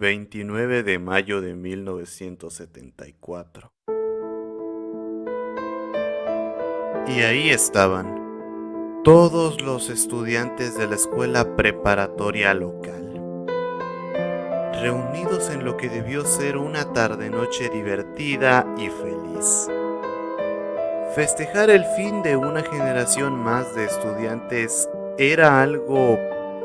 29 de mayo de 1974. Y ahí estaban, todos los estudiantes de la escuela preparatoria local, reunidos en lo que debió ser una tarde-noche divertida y feliz. Festejar el fin de una generación más de estudiantes era algo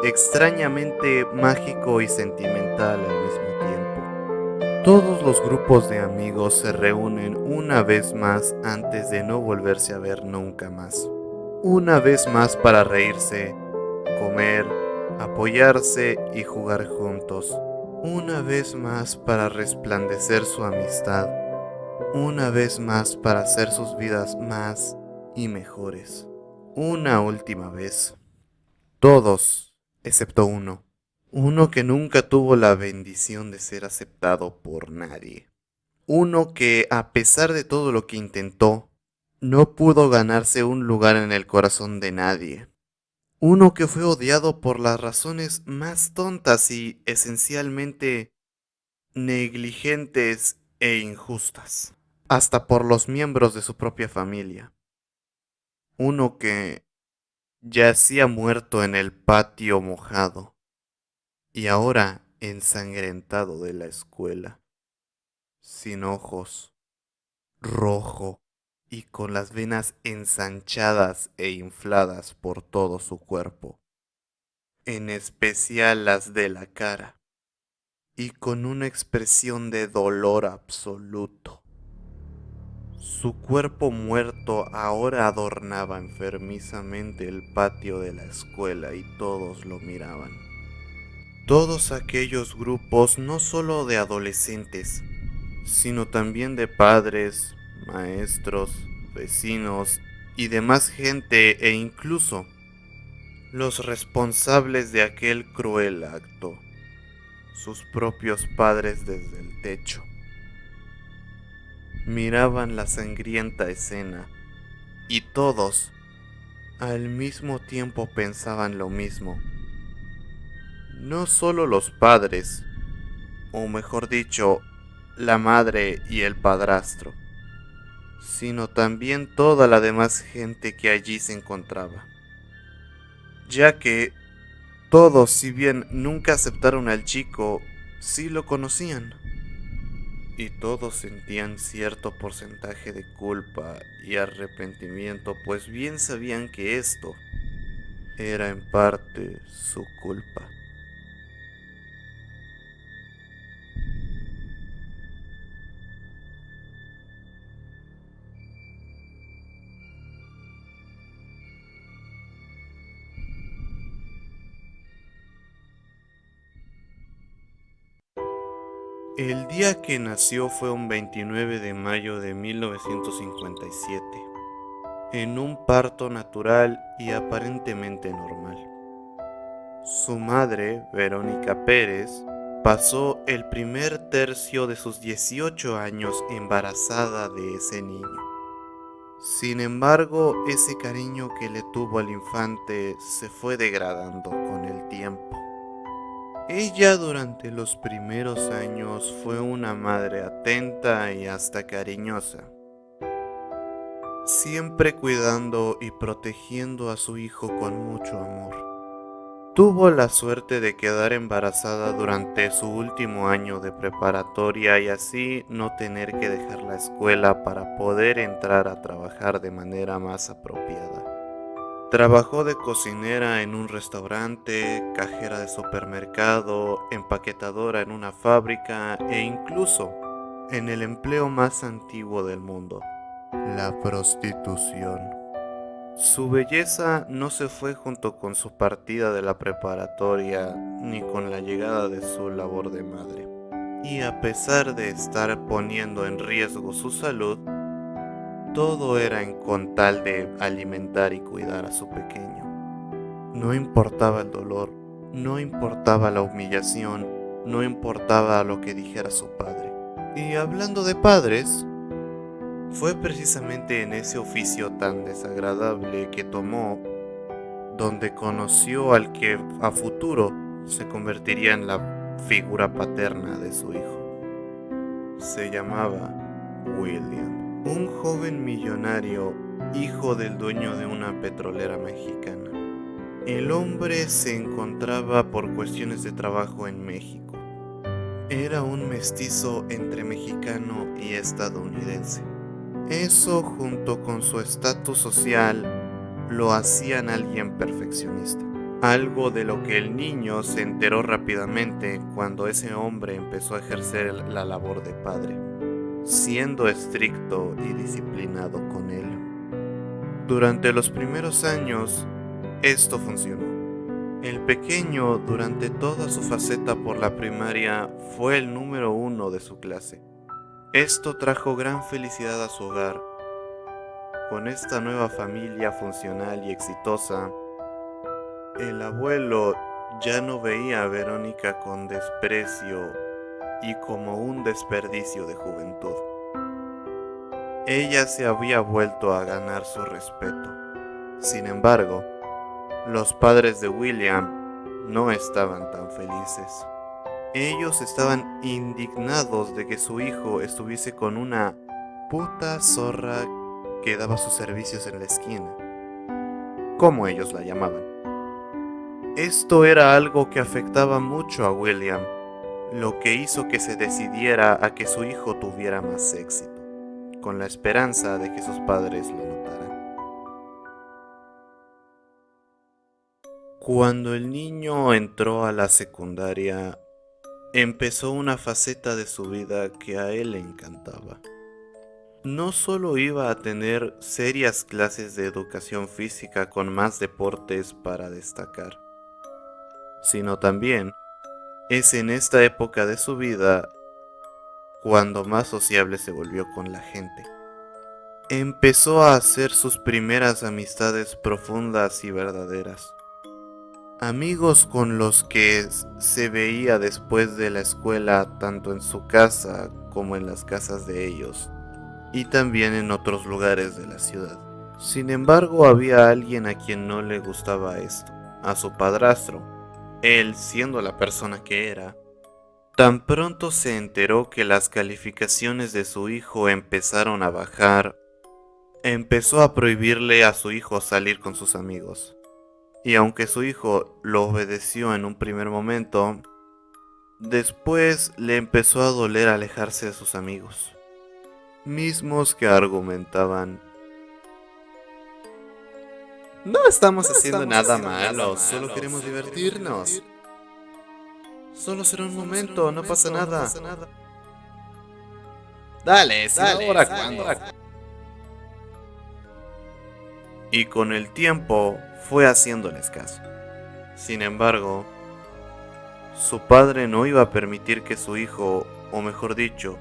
extrañamente mágico y sentimental al mismo tiempo. Todos los grupos de amigos se reúnen una vez más antes de no volverse a ver nunca más. Una vez más para reírse, comer, apoyarse y jugar juntos. Una vez más para resplandecer su amistad. Una vez más para hacer sus vidas más y mejores. Una última vez. Todos, excepto uno. Uno que nunca tuvo la bendición de ser aceptado por nadie. Uno que, a pesar de todo lo que intentó, no pudo ganarse un lugar en el corazón de nadie. Uno que fue odiado por las razones más tontas y esencialmente negligentes e injustas, hasta por los miembros de su propia familia. Uno que yacía muerto en el patio mojado y ahora ensangrentado de la escuela, sin ojos, rojo y con las venas ensanchadas e infladas por todo su cuerpo, en especial las de la cara, y con una expresión de dolor absoluto. Su cuerpo muerto ahora adornaba enfermizamente el patio de la escuela y todos lo miraban. Todos aquellos grupos, no solo de adolescentes, sino también de padres, maestros, vecinos y demás gente, e incluso los responsables de aquel cruel acto, sus propios padres desde el techo. Miraban la sangrienta escena y todos al mismo tiempo pensaban lo mismo. No solo los padres, o mejor dicho, la madre y el padrastro, sino también toda la demás gente que allí se encontraba, ya que todos, si bien nunca aceptaron al chico, sí lo conocían, y todos sentían cierto porcentaje de culpa y arrepentimiento, pues bien sabían que esto era en parte su culpa. El día que nació fue un 29 de mayo de 1957, en un parto natural y aparentemente normal. Su madre, Verónica Pérez, pasó el primer tercio de sus 18 años embarazada de ese niño. Sin embargo, ese cariño que le tuvo al infante se fue degradando con el tiempo. Ella durante los primeros años fue una madre atenta y hasta cariñosa, siempre cuidando y protegiendo a su hijo con mucho amor. Tuvo la suerte de quedar embarazada durante su último año de preparatoria y así no tener que dejar la escuela para poder entrar a trabajar de manera más apropiada. Trabajó de cocinera en un restaurante, cajera de supermercado, empaquetadora en una fábrica e incluso en el empleo más antiguo del mundo, la prostitución. Su belleza no se fue junto con su partida de la preparatoria ni con la llegada de su labor de madre. Y a pesar de estar poniendo en riesgo su salud, todo era con tal de alimentar y cuidar a su pequeño. No importaba el dolor, no importaba la humillación, no importaba lo que dijera su padre. Y hablando de padres, fue precisamente en ese oficio tan desagradable que tomó donde conoció al que a futuro se convertiría en la figura paterna de su hijo. Se llamaba William, un joven millonario, hijo del dueño de una petrolera mexicana. El hombre se encontraba por cuestiones de trabajo en México. Era un mestizo entre mexicano y estadounidense. Eso, junto con su estatus social, lo hacían alguien perfeccionista. Algo de lo que el niño se enteró rápidamente cuando ese hombre empezó a ejercer la labor de padre, siendo estricto y disciplinado con él. Durante los primeros años, esto funcionó. El pequeño, durante toda su faceta por la primaria, fue el número 1 de su clase. Esto trajo gran felicidad a su hogar. Con esta nueva familia funcional y exitosa, el abuelo ya no veía a Verónica con desprecio y como un desperdicio de juventud. Ella se había vuelto a ganar su respeto. Sin embargo, los padres de William no estaban tan felices. Ellos estaban indignados de que su hijo estuviese con una puta zorra que daba sus servicios en la esquina, como ellos la llamaban. Esto era algo que afectaba mucho a William, lo que hizo que se decidiera a que su hijo tuviera más éxito, con la esperanza de que sus padres lo notaran. Cuando el niño entró a la secundaria, empezó una faceta de su vida que a él le encantaba. No solo iba a tener serias clases de educación física con más deportes para destacar, sino también es en esta época de su vida cuando más sociable se volvió con la gente. Empezó a hacer sus primeras amistades profundas y verdaderas. Amigos con los que se veía después de la escuela tanto en su casa como en las casas de ellos, y también en otros lugares de la ciudad. Sin embargo, había alguien a quien no le gustaba esto, a su padrastro. Él, siendo la persona que era, tan pronto se enteró que las calificaciones de su hijo empezaron a bajar, empezó a prohibirle a su hijo salir con sus amigos. Y aunque su hijo lo obedeció en un primer momento, después le empezó a doler alejarse de sus amigos, mismos que argumentaban: no estamos haciendo nada malo, solo queremos divertirnos. Solo será un momento, no pasa nada. Dale, si no, ahora cuándo. Y con el tiempo fue haciéndoles caso. Sin embargo, su padre no iba a permitir que su hijo, o mejor dicho,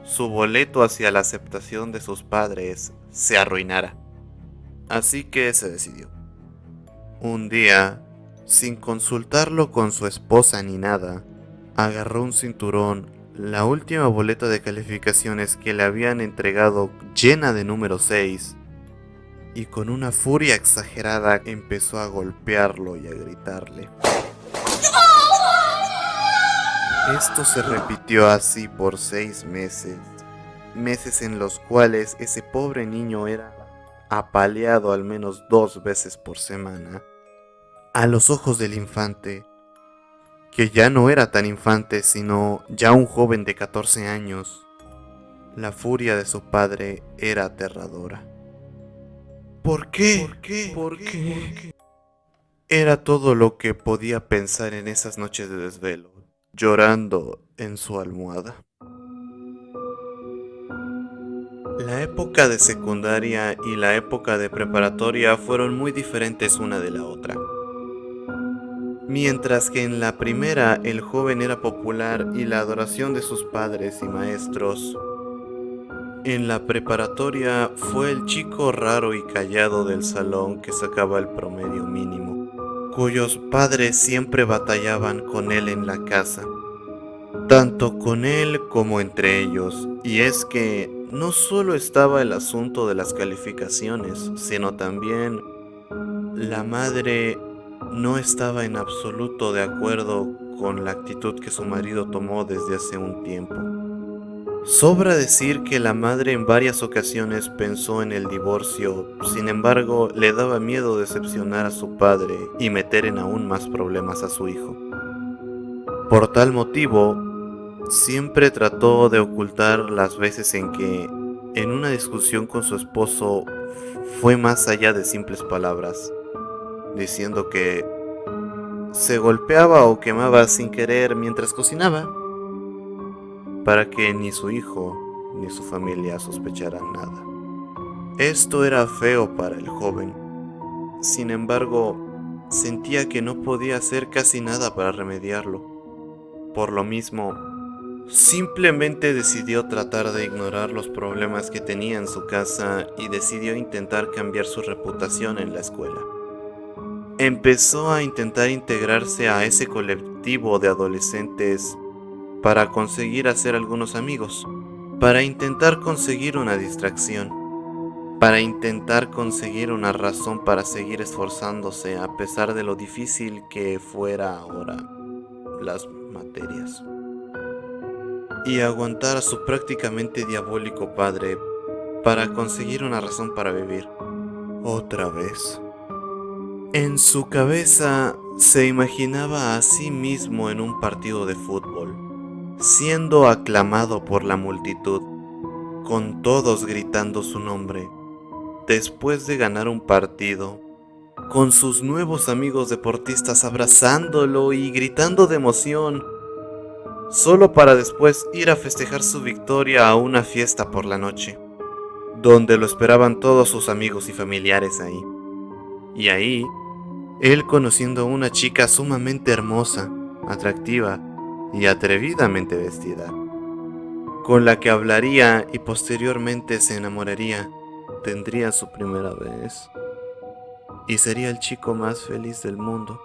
su boleto hacia la aceptación de sus padres, se arruinara. Así que se decidió. Un día, sin consultarlo con su esposa ni nada, agarró un cinturón, la última boleta de calificaciones que le habían entregado llena de número 6, y con una furia exagerada empezó a golpearlo y a gritarle. Esto se repitió así por 6 meses, meses en los cuales ese pobre niño era apaleado al menos 2 veces por semana. A los ojos del infante, que ya no era tan infante sino ya un joven de 14 años, la furia de su padre era aterradora. ¿Por qué? ¿Por qué? Era todo lo que podía pensar en esas noches de desvelo, llorando en su almohada. La época de secundaria y la época de preparatoria fueron muy diferentes una de la otra. Mientras que en la primera el joven era popular y la adoración de sus padres y maestros, en la preparatoria fue el chico raro y callado del salón que sacaba el promedio mínimo, cuyos padres siempre batallaban con él en la casa, tanto con él como entre ellos. Y es que no solo estaba el asunto de las calificaciones, sino también la madre no estaba en absoluto de acuerdo con la actitud que su marido tomó desde hace un tiempo. Sobra decir que la madre en varias ocasiones pensó en el divorcio, sin embargo, le daba miedo decepcionar a su padre y meter en aún más problemas a su hijo. Por tal motivo, siempre trató de ocultar las veces en que, en una discusión con su esposo, fue más allá de simples palabras, diciendo que se golpeaba o quemaba sin querer mientras cocinaba, para que ni su hijo ni su familia sospecharan nada. Esto era feo para el joven. Sin embargo, sentía que no podía hacer casi nada para remediarlo. Por lo mismo, simplemente decidió tratar de ignorar los problemas que tenía en su casa y decidió intentar cambiar su reputación en la escuela. Empezó a intentar integrarse a ese colectivo de adolescentes para conseguir hacer algunos amigos, para intentar conseguir una distracción, para intentar conseguir una razón para seguir esforzándose a pesar de lo difícil que fuera ahora las materias, y aguantar a su prácticamente diabólico padre para conseguir una razón para vivir. Otra vez. En su cabeza se imaginaba a sí mismo en un partido de fútbol, siendo aclamado por la multitud, con todos gritando su nombre, después de ganar un partido, con sus nuevos amigos deportistas abrazándolo y gritando de emoción, solo para después ir a festejar su victoria a una fiesta por la noche, donde lo esperaban todos sus amigos y familiares ahí. Y ahí, él conociendo a una chica sumamente hermosa, atractiva y atrevidamente vestida, con la que hablaría y posteriormente se enamoraría, tendría su primera vez y sería el chico más feliz del mundo.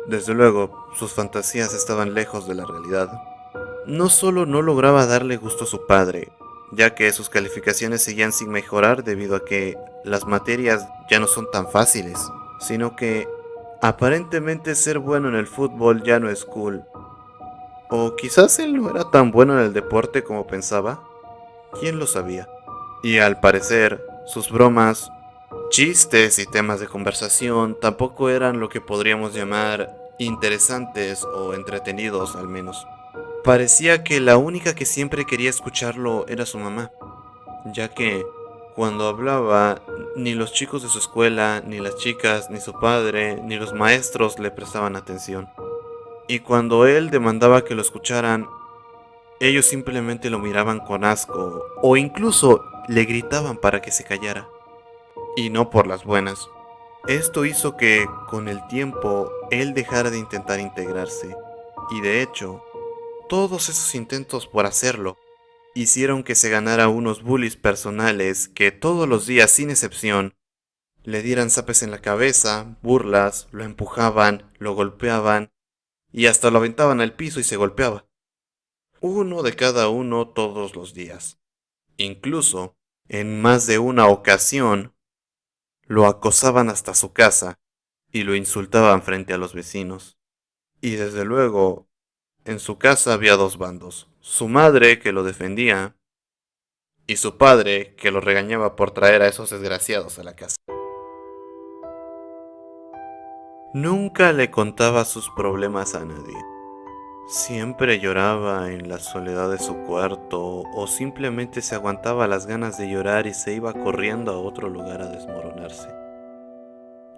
Desde luego, sus fantasías estaban lejos de la realidad. No solo no lograba darle gusto a su padre, ya que sus calificaciones seguían sin mejorar debido a que las materias ya no son tan fáciles, sino que aparentemente ser bueno en el fútbol ya no es cool. O quizás él no era tan bueno en el deporte como pensaba. ¿Quién lo sabía? Y al parecer, sus bromas, chistes y temas de conversación tampoco eran lo que podríamos llamar interesantes o entretenidos al menos. Parecía que la única que siempre quería escucharlo era su mamá, ya que cuando hablaba, ni los chicos de su escuela, ni las chicas, ni su padre, ni los maestros le prestaban atención. Y cuando él demandaba que lo escucharan, ellos simplemente lo miraban con asco o incluso le gritaban para que se callara. Y no por las buenas. Esto hizo que, con el tiempo, él dejara de intentar integrarse. Y de hecho, todos esos intentos por hacerlo hicieron que se ganara unos bullies personales que todos los días, sin excepción, le dieran zapes en la cabeza, burlas, lo empujaban, lo golpeaban y hasta lo aventaban al piso y se golpeaba. Uno de cada uno todos los días. Incluso, en más de una ocasión, lo acosaban hasta su casa y lo insultaban frente a los vecinos. Y desde luego, en su casa había dos bandos: su madre, que lo defendía, y su padre, que lo regañaba por traer a esos desgraciados a la casa. Nunca le contaba sus problemas a nadie. Siempre lloraba en la soledad de su cuarto o simplemente se aguantaba las ganas de llorar y se iba corriendo a otro lugar a desmoronarse.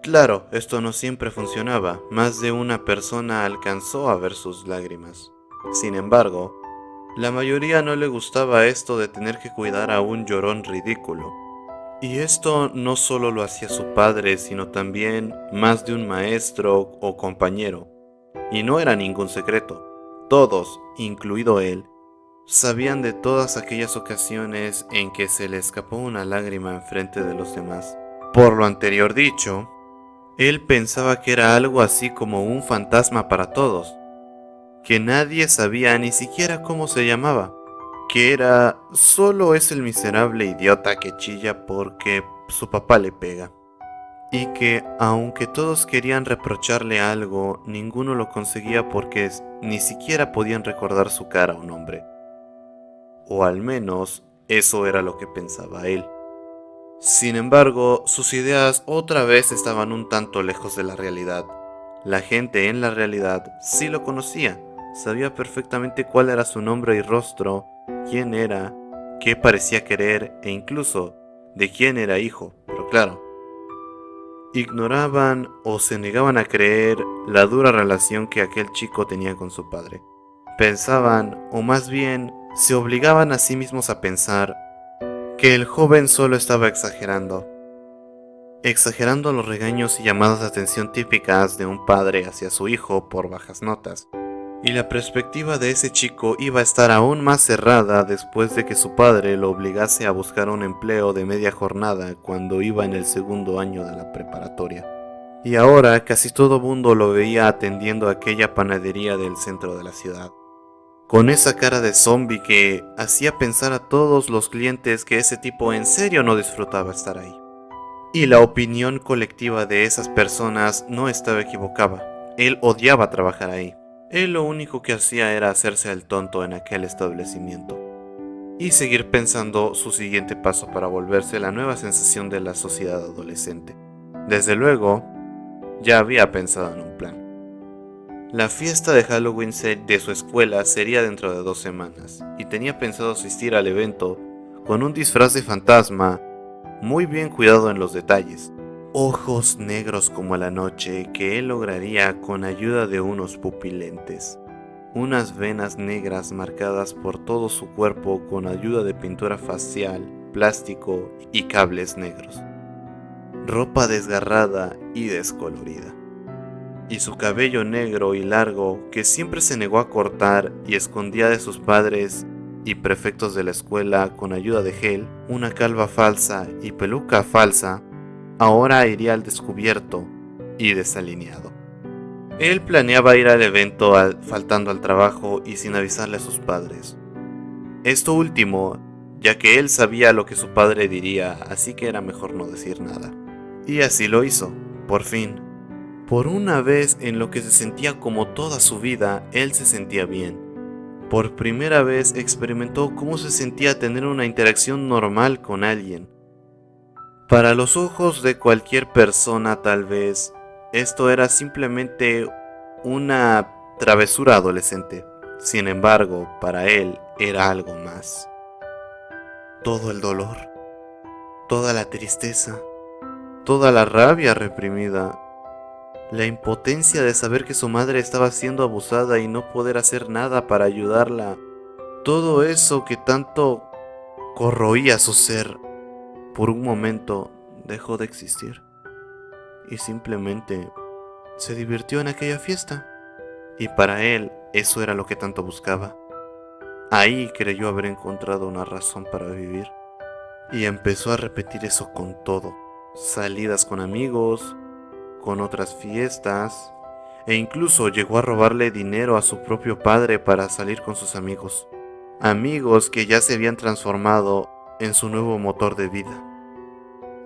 Claro, esto no siempre funcionaba. Más de una persona alcanzó a ver sus lágrimas. Sin embargo, la mayoría no le gustaba esto de tener que cuidar a un llorón ridículo. Y esto no solo lo hacía su padre, sino también más de un maestro o compañero. Y no era ningún secreto. Todos, incluido él, sabían de todas aquellas ocasiones en que se le escapó una lágrima enfrente de los demás. Por lo anterior dicho, él pensaba que era algo así como un fantasma para todos, que nadie sabía ni siquiera cómo se llamaba, que era solo es el miserable idiota que chilla porque su papá le pega. y que aunque todos querían reprocharle algo, ninguno lo conseguía porque ni siquiera podían recordar su cara o nombre. O al menos eso era lo que pensaba él. Sin embargo, sus ideas otra vez estaban un tanto lejos de la realidad. La gente en la realidad sí lo conocía, sabía perfectamente cuál era su nombre y rostro, quién era, qué parecía querer e incluso de quién era hijo, pero claro, ignoraban o se negaban a creer la dura relación que aquel chico tenía con su padre. Pensaban, o más bien, se obligaban a sí mismos a pensar que el joven solo estaba exagerando los regaños y llamadas de atención típicas de un padre hacia su hijo por bajas notas. Y la perspectiva de ese chico iba a estar aún más cerrada después de que su padre lo obligase a buscar un empleo de media jornada cuando iba en el segundo año de la preparatoria. Y ahora casi todo mundo lo veía atendiendo aquella panadería del centro de la ciudad, con esa cara de zombie que hacía pensar a todos los clientes que ese tipo en serio no disfrutaba estar ahí. Y la opinión colectiva de esas personas no estaba equivocada. Él odiaba trabajar ahí. Él lo único que hacía era hacerse el tonto en aquel establecimiento y seguir pensando su siguiente paso para volverse la nueva sensación de la sociedad adolescente. Desde luego, ya había pensado en un plan. La fiesta de Halloween de su escuela sería dentro de 2 semanas y tenía pensado asistir al evento con un disfraz de fantasma muy bien cuidado en los detalles. Ojos negros como la noche que él lograría con ayuda de unos pupilentes. Unas venas negras marcadas por todo su cuerpo con ayuda de pintura facial, plástico y cables negros. Ropa desgarrada y descolorida. Y su cabello negro y largo que siempre se negó a cortar y escondía de sus padres y prefectos de la escuela con ayuda de gel, una calva falsa y peluca falsa, ahora iría al descubierto y desalineado. Él planeaba ir al evento faltando al trabajo y sin avisarle a sus padres. Esto último, ya que él sabía lo que su padre diría, así que era mejor no decir nada. Y así lo hizo, por fin. Por una vez en lo que se sentía como toda su vida, él se sentía bien. Por primera vez experimentó cómo se sentía tener una interacción normal con alguien. Para los ojos de cualquier persona tal vez, esto era simplemente una travesura adolescente. Sin embargo, para él era algo más. Todo el dolor, toda la tristeza, toda la rabia reprimida, la impotencia de saber que su madre estaba siendo abusada y no poder hacer nada para ayudarla, todo eso que tanto corroía su ser, por un momento dejó de existir y simplemente se divirtió en aquella fiesta. Y para él eso era lo que tanto buscaba. Ahí creyó haber encontrado una razón para vivir y empezó a repetir eso con todo: salidas con amigos, con otras fiestas, e incluso llegó a robarle dinero a su propio padre para salir con sus amigos. Amigos que ya se habían transformado en su nuevo motor de vida.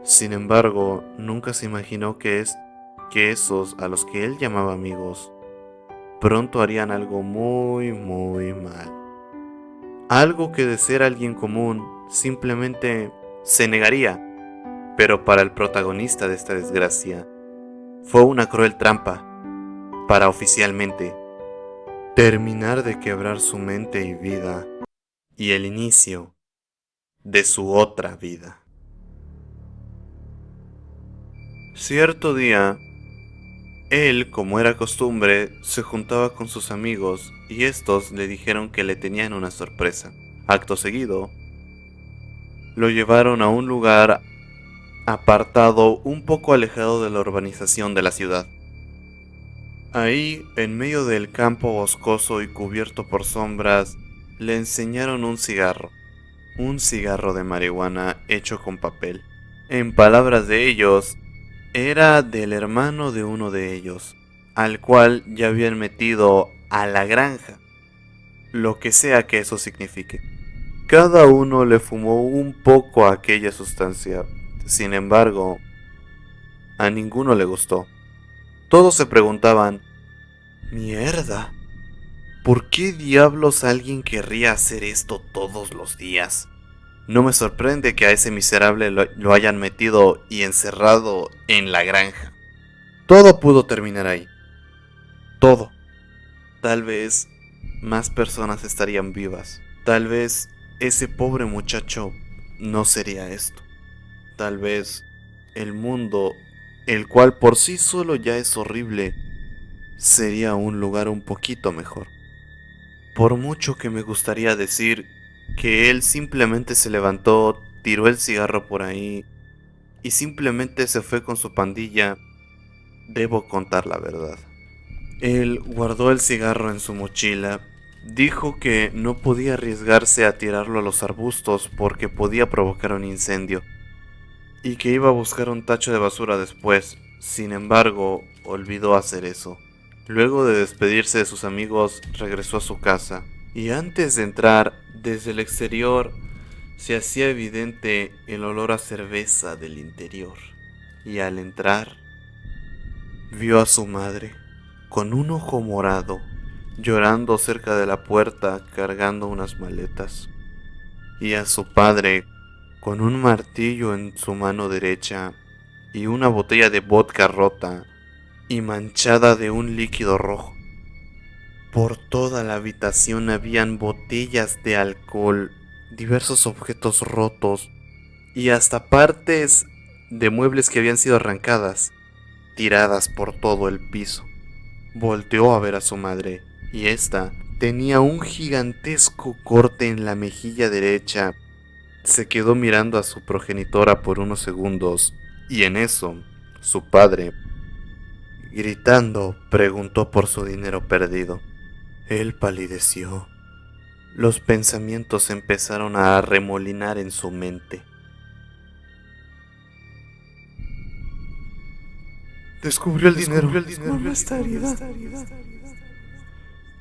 Sin embargo, nunca se imaginó que esos a los que él llamaba amigos pronto harían algo muy mal. Algo que de ser alguien común simplemente se negaría. Pero para el protagonista de esta desgracia, fue una cruel trampa para oficialmente terminar de quebrar su mente y vida y el inicio de su otra vida. Cierto día, él, como era costumbre, se juntaba con sus amigos y estos le dijeron que le tenían una sorpresa. Acto seguido, lo llevaron a un lugar apartado un poco alejado de la urbanización de la ciudad. Ahí, en medio del campo boscoso y cubierto por sombras, le enseñaron un cigarro de marihuana hecho con papel. En palabras de ellos, era del hermano de uno de ellos, al cual ya habían metido a la granja, lo que sea que eso signifique. Cada uno le fumó un poco a aquella sustancia. Sin embargo, A ninguno le gustó. Todos se preguntaban, mierda, ¿por qué diablos alguien querría hacer esto todos los días? No me sorprende que a ese miserable lo hayan metido y encerrado en la granja. Todo pudo terminar ahí. Todo. Tal vez más personas estarían vivas. Tal vez ese pobre muchacho no sería esto. Tal vez el mundo, el cual por sí solo ya es horrible, sería un lugar un poquito mejor. Por mucho que me gustaría decir que él simplemente se levantó, tiró el cigarro por ahí y simplemente se fue con su pandilla, debo contar la verdad. Él guardó el cigarro en su mochila, dijo que no podía arriesgarse a tirarlo a los arbustos porque podía provocar un incendio y que iba a buscar un tacho de basura después. Sin embargo, olvidó hacer eso. Luego de despedirse de sus amigos, regresó a su casa y antes de entrar, desde el exterior, se hacía evidente el olor a cerveza del interior. Y al entrar, vio a su madre, con un ojo morado, llorando cerca de la puerta cargando unas maletas, y a su padre, con un martillo en su mano derecha y una botella de vodka rota y manchada de un líquido rojo. Por toda la habitación habían botellas de alcohol, diversos objetos rotos y hasta partes de muebles que habían sido arrancadas, tiradas por todo el piso. Volteó a ver a su madre, y ésta tenía un gigantesco corte en la mejilla derecha. Se quedó mirando a su progenitora por unos segundos, y en eso, su padre, gritando, preguntó por su dinero perdido. Él palideció. Los pensamientos empezaron a arremolinar en su mente. Descubrió el dinero. Mamá está herida.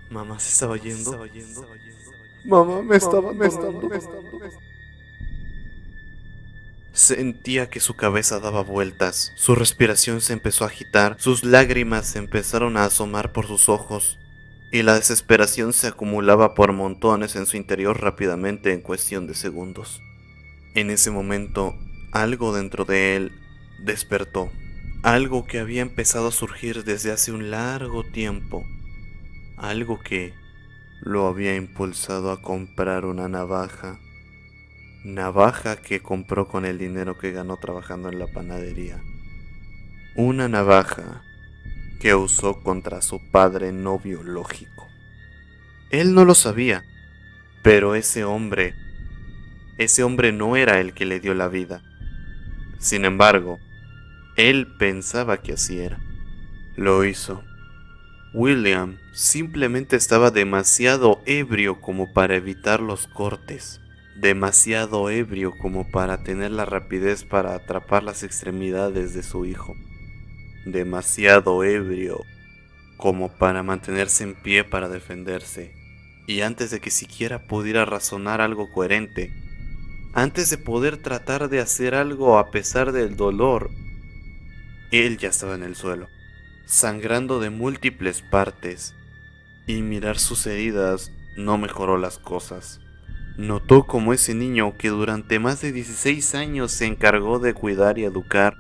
Mamá se estaba yendo. Mamá me estaba abandonando. Sentía que su cabeza daba vueltas, su respiración se empezó a agitar, sus lágrimas se empezaron a asomar por sus ojos, y la desesperación se acumulaba por montones en su interior rápidamente en cuestión de segundos. En ese momento, algo dentro de él despertó, algo que había empezado a surgir desde hace un largo tiempo, algo que lo había impulsado a comprar una navaja que compró con el dinero que ganó trabajando en la panadería, una navaja que usó contra su padre no biológico. Él no lo sabía, pero ese hombre no era el que le dio la vida. Sin embargo, él pensaba que así era. Lo hizo. William simplemente estaba demasiado ebrio como para evitar los cortes, demasiado ebrio como para tener la rapidez para atrapar las extremidades de su hijo, demasiado ebrio como para mantenerse en pie para defenderse, y antes de que siquiera pudiera razonar algo coherente, antes de poder tratar de hacer algo a pesar del dolor, él ya estaba en el suelo, sangrando de múltiples partes, y mirar sus heridas no mejoró las cosas. Notó como ese niño que durante más de 16 años se encargó de cuidar y educar,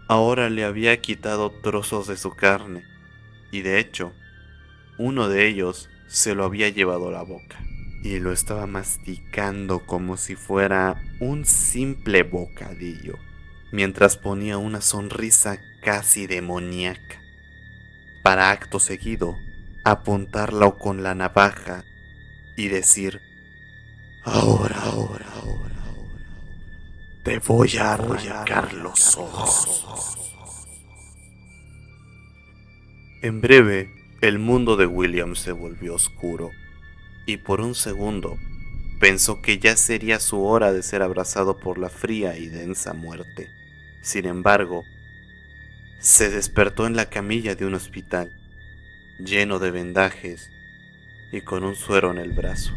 ahora le había quitado trozos de su carne, y de hecho, uno de ellos se lo había llevado a la boca, y lo estaba masticando como si fuera un simple bocadillo, mientras ponía una sonrisa casi demoníaca, para acto seguido apuntarlo con la navaja y decir: ahora, te voy a arrancar los ojos. En breve, el mundo de William se volvió oscuro, y por un segundo pensó que ya sería su hora de ser abrazado por la fría y densa muerte. Sin embargo, se despertó en la camilla de un hospital, lleno de vendajes y con un suero en el brazo.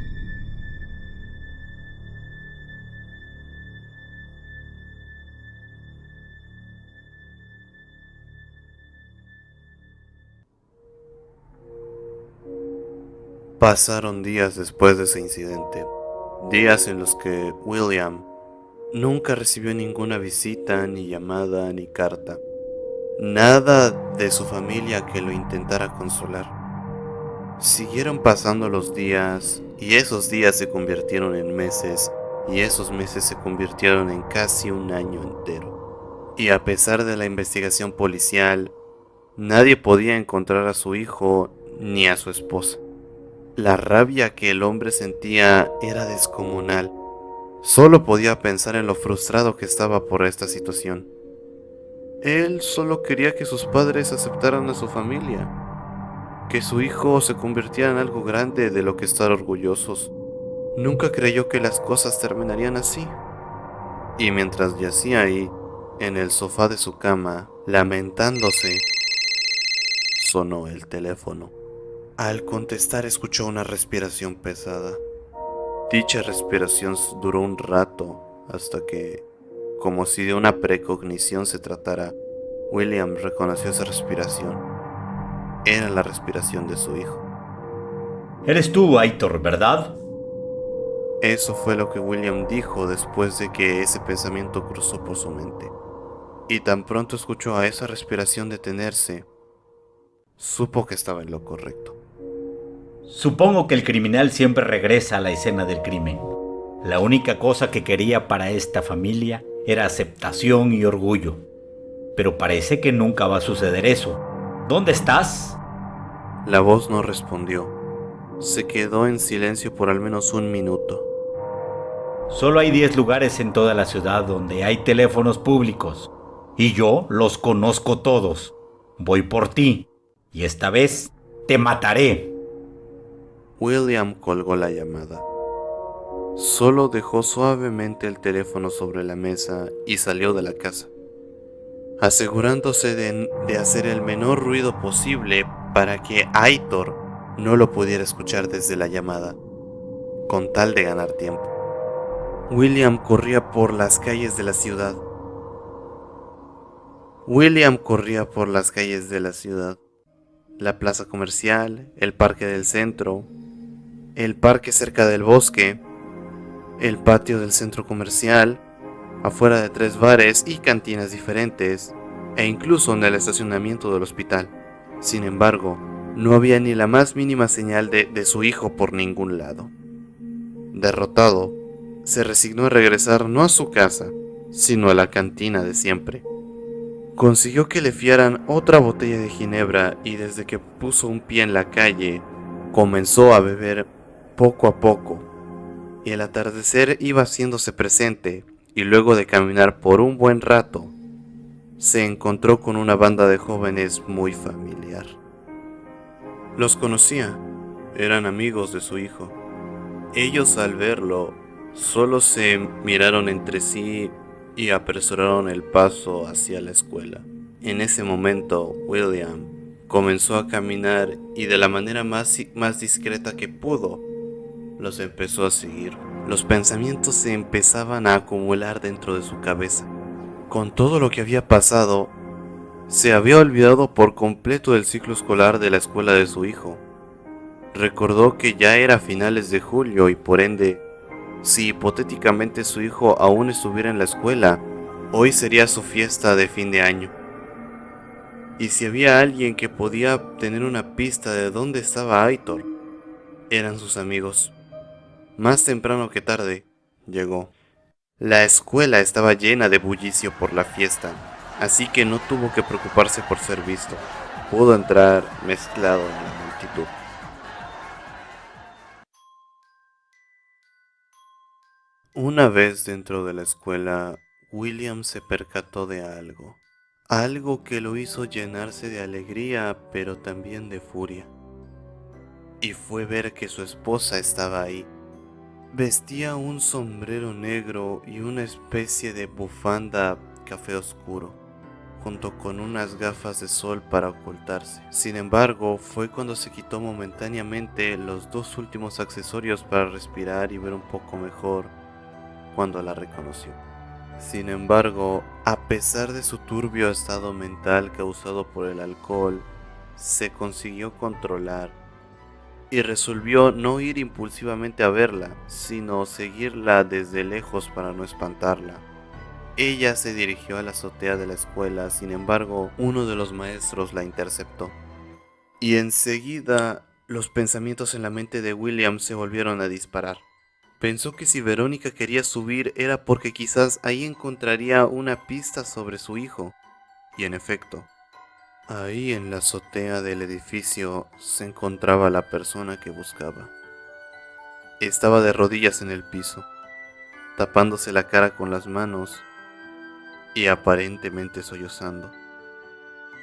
Pasaron días después de ese incidente, días en los que William nunca recibió ninguna visita, ni llamada, ni carta. Nada de su familia que lo intentara consolar. Siguieron pasando los días, y esos días se convirtieron en meses, y esos meses se convirtieron en casi un año entero. Y a pesar de la investigación policial, nadie podía encontrar a su hijo ni a su esposa. La rabia que el hombre sentía era descomunal. Solo podía pensar en lo frustrado que estaba por esta situación. Él solo quería que sus padres aceptaran a su familia, que su hijo se convirtiera en algo grande de lo que estar orgullosos. Nunca creyó que las cosas terminarían así. Y mientras yacía ahí, en el sofá de su cama, lamentándose, sonó el teléfono. Al contestar escuchó una respiración pesada. Dicha respiración duró un rato hasta que, como si de una precognición se tratara, William reconoció esa respiración. Era la respiración de su hijo. Eres tú, Aitor, ¿verdad? Eso fue lo que William dijo después de que ese pensamiento cruzó por su mente. Y tan pronto escuchó a esa respiración detenerse, supo que estaba en lo correcto. Supongo que el criminal siempre regresa a la escena del crimen. La única cosa que quería para esta familia era aceptación y orgullo. Pero parece que nunca va a suceder eso. ¿Dónde estás? La voz no respondió. Se quedó en silencio por al menos un minuto. Solo hay 10 lugares en toda la ciudad donde hay teléfonos públicos. Y yo los conozco todos. Voy por ti. Y esta vez te mataré. William colgó la llamada. Solo dejó suavemente el teléfono sobre la mesa y salió de la casa, asegurándose de hacer el menor ruido posible para que Aitor no lo pudiera escuchar desde la llamada, con tal de ganar tiempo. William corría por las calles de la ciudad. La plaza comercial, el parque del centro, el parque cerca del bosque, el patio del centro comercial, afuera de 3 bares y cantinas diferentes, e incluso en el estacionamiento del hospital. Sin embargo, no había ni la más mínima señal de su hijo por ningún lado. Derrotado, se resignó a regresar no a su casa, sino a la cantina de siempre. Consiguió que le fiaran otra botella de ginebra y desde que puso un pie en la calle, comenzó a beber poco a poco, y el atardecer iba haciéndose presente, y luego de caminar por un buen rato, se encontró con una banda de jóvenes muy familiar. Los conocía, eran amigos de su hijo. Ellos al verlo, solo se miraron entre sí y apresuraron el paso hacia la escuela. En ese momento, William comenzó a caminar y de la manera más discreta que pudo, los empezó a seguir. Los pensamientos se empezaban a acumular dentro de su cabeza. Con todo lo que había pasado, se había olvidado por completo del ciclo escolar de la escuela de su hijo. Recordó que ya era finales de julio y por ende, si hipotéticamente su hijo aún estuviera en la escuela, hoy sería su fiesta de fin de año. Y si había alguien que podía tener una pista de dónde estaba Aitor, eran sus amigos. Más temprano que tarde, llegó. La escuela estaba llena de bullicio por la fiesta, así que no tuvo que preocuparse por ser visto. Pudo entrar mezclado en la multitud. Una vez dentro de la escuela, William se percató de algo. Algo que lo hizo llenarse de alegría, pero también de furia. Y fue ver que su esposa estaba ahí. Vestía un sombrero negro y una especie de bufanda café oscuro, junto con unas gafas de sol para ocultarse. Sin embargo, fue cuando se quitó momentáneamente los 2 últimos accesorios para respirar y ver un poco mejor, cuando la reconoció. Sin embargo, a pesar de su turbio estado mental causado por el alcohol, se consiguió controlar y resolvió no ir impulsivamente a verla, sino seguirla desde lejos para no espantarla. Ella se dirigió a la azotea de la escuela, sin embargo, uno de los maestros la interceptó. Y enseguida, los pensamientos en la mente de William se volvieron a disparar. Pensó que si Verónica quería subir era porque quizás ahí encontraría una pista sobre su hijo. Y en efecto, ahí en la azotea del edificio se encontraba la persona que buscaba. Estaba de rodillas en el piso, tapándose la cara con las manos y aparentemente sollozando.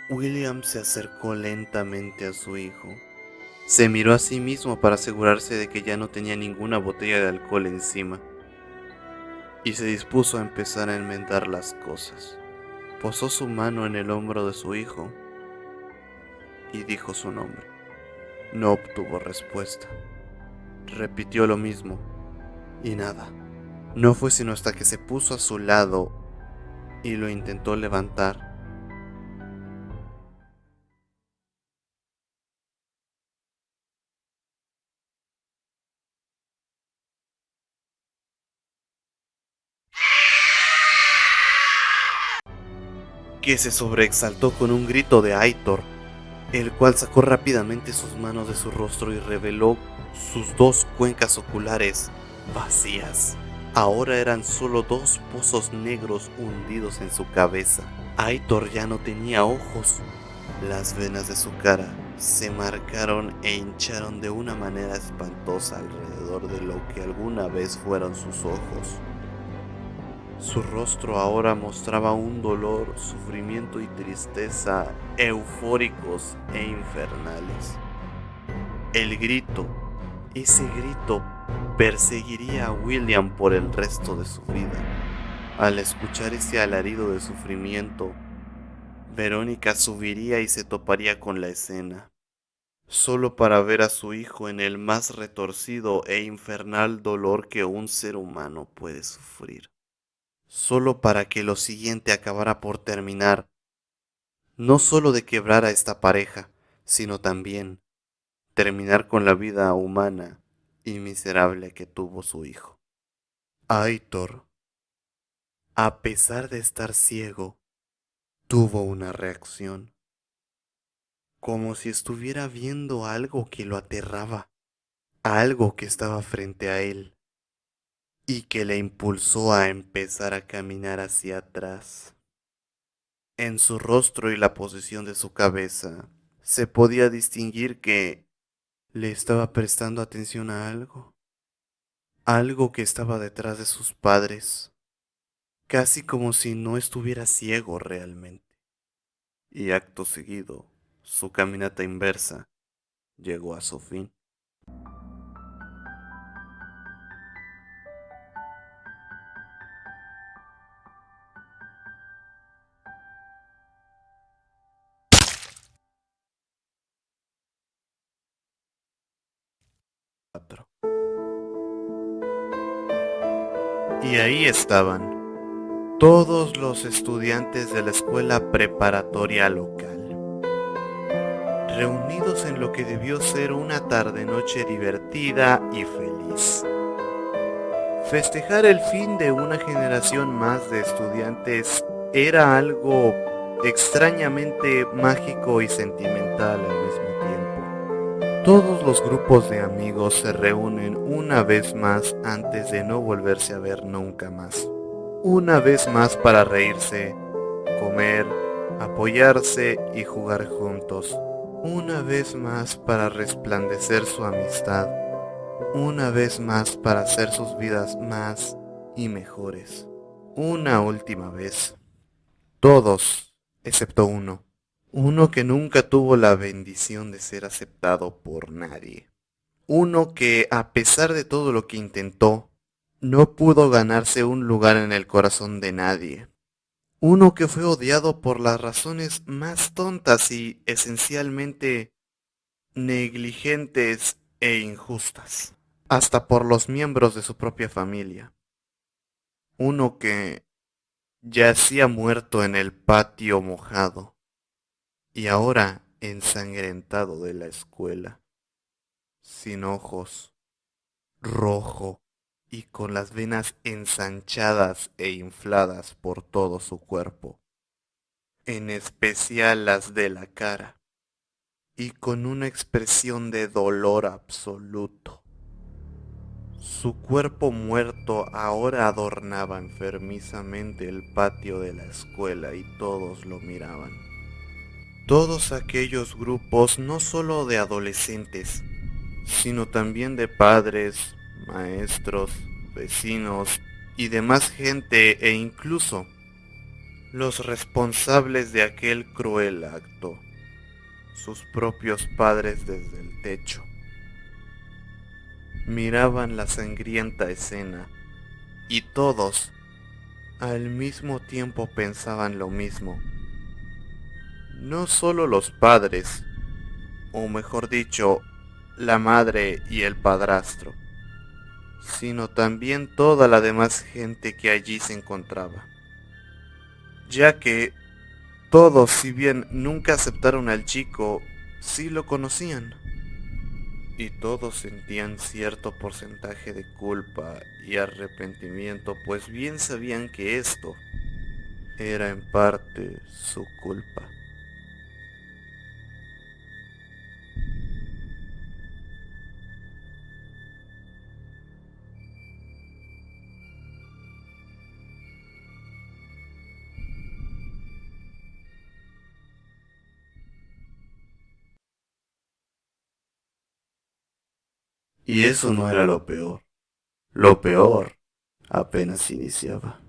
William se acercó lentamente a su hijo. Se miró a sí mismo para asegurarse de que ya no tenía ninguna botella de alcohol encima y se dispuso a empezar a enmendar las cosas. Posó su mano en el hombro de su hijo y dijo su nombre. No obtuvo respuesta. Repitió lo mismo y nada. No fue sino hasta que se puso a su lado y lo intentó levantar que se sobreexaltó con un grito de Aitor, el cual sacó rápidamente sus manos de su rostro y reveló sus dos cuencas oculares vacías. Ahora eran solo dos pozos negros hundidos en su cabeza. Aitor ya no tenía ojos. Las venas de su cara se marcaron e hincharon de una manera espantosa alrededor de lo que alguna vez fueron sus ojos. Su rostro ahora mostraba un dolor, sufrimiento y tristeza eufóricos e infernales. El grito, ese grito, perseguiría a William por el resto de su vida. Al escuchar ese alarido de sufrimiento, Verónica subiría y se toparía con la escena, solo para ver a su hijo en el más retorcido e infernal dolor que un ser humano puede sufrir. Solo para que lo siguiente acabara por terminar, no solo de quebrar a esta pareja, sino también terminar con la vida humana y miserable que tuvo su hijo. Aitor, a pesar de estar ciego, tuvo una reacción, como si estuviera viendo algo que lo aterraba, algo que estaba frente a él y que le impulsó a empezar a caminar hacia atrás. En su rostro y la posición de su cabeza se podía distinguir que le estaba prestando atención a algo, algo que estaba detrás de sus padres, casi como si no estuviera ciego realmente. Y acto seguido, su caminata inversa llegó a su fin. Y ahí estaban todos los estudiantes de la escuela preparatoria local, reunidos en lo que debió ser una tarde-noche divertida y feliz. Festejar el fin de una generación más de estudiantes era algo extrañamente mágico y sentimental al mismo tiempo. Todos los grupos de amigos se reúnen una vez más antes de no volverse a ver nunca más. Una vez más para reírse, comer, apoyarse y jugar juntos. Una vez más para resplandecer su amistad. Una vez más para hacer sus vidas más y mejores. Una última vez. Todos, excepto uno. Uno que nunca tuvo la bendición de ser aceptado por nadie. Uno que, a pesar de todo lo que intentó, no pudo ganarse un lugar en el corazón de nadie. Uno que fue odiado por las razones más tontas y esencialmente negligentes e injustas, hasta por los miembros de su propia familia. Uno que yacía muerto en el patio mojado y ahora ensangrentado de la escuela, sin ojos, rojo y con las venas ensanchadas e infladas por todo su cuerpo, en especial las de la cara, y con una expresión de dolor absoluto. Su cuerpo muerto ahora adornaba enfermizamente el patio de la escuela y todos lo miraban. Todos aquellos grupos, no solo de adolescentes, sino también de padres, maestros, vecinos y demás gente e incluso los responsables de aquel cruel acto, sus propios padres desde el techo, miraban la sangrienta escena y todos al mismo tiempo pensaban lo mismo. No solo los padres, o mejor dicho, la madre y el padrastro, sino también toda la demás gente que allí se encontraba, ya que todos, si bien nunca aceptaron al chico, sí lo conocían, y todos sentían cierto porcentaje de culpa y arrepentimiento, pues bien sabían que esto era en parte su culpa. Y eso no era lo peor. Lo peor apenas iniciaba.